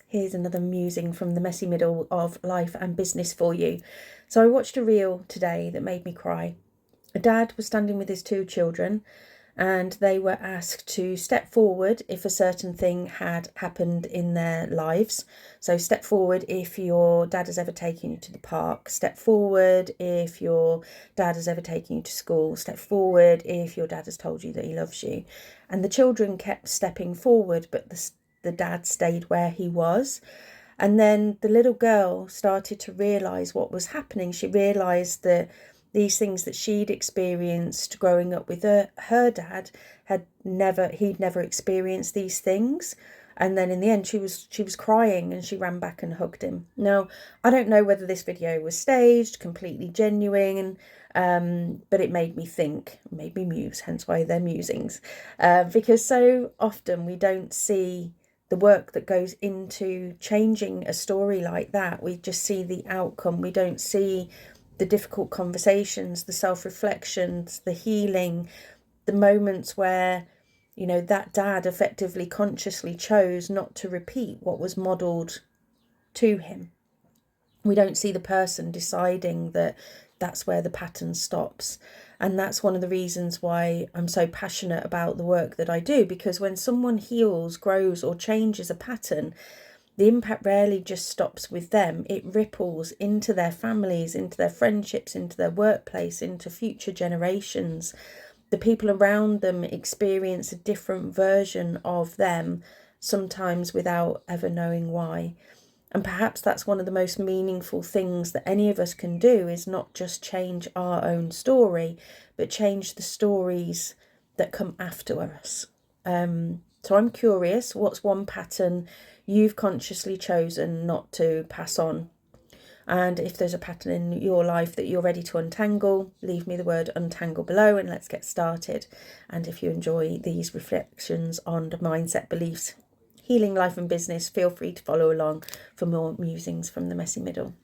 Here's another musing from the messy middle of life and business for you. So I watched a reel today that made me cry. A dad was standing with his 2 children and they were asked to step forward if a certain thing had happened in their lives. So step forward if your dad has ever taken you to the park. Step forward if your dad has ever taken you to school. Step forward if your dad has told you that he loves you. And the children kept stepping forward, but the dad stayed where he was. And then the little girl started to realise what was happening. She realised that these things that she'd experienced growing up with her dad he'd never experienced these things. And then in the end she was crying and she ran back and hugged him. Now, I don't know whether this video was staged, completely genuine, but it made me think, made me muse, hence why they're musings, because so often we don't see the work that goes into changing a story like that. We just see the outcome. We don't see the difficult conversations, the self-reflections, the healing, the moments where, you know, that dad effectively consciously chose not to repeat what was modelled to him. We don't see the person deciding that that's where the pattern stops. And that's one of the reasons why I'm so passionate about the work that I do, because when someone heals, grows, or changes a pattern, the impact rarely just stops with them. It ripples into their families, into their friendships, into their workplace, into future generations. The people around them experience a different version of them, sometimes without ever knowing why. And perhaps that's one of the most meaningful things that any of us can do, is not just change our own story, but change the stories that come after us. So I'm curious, what's one pattern you've consciously chosen not to pass on? And if there's a pattern in your life that you're ready to untangle, leave me the word untangle below and let's get started. And if you enjoy these reflections on mindset, beliefs, healing, life and business, feel free to follow along for more musings from the messy middle.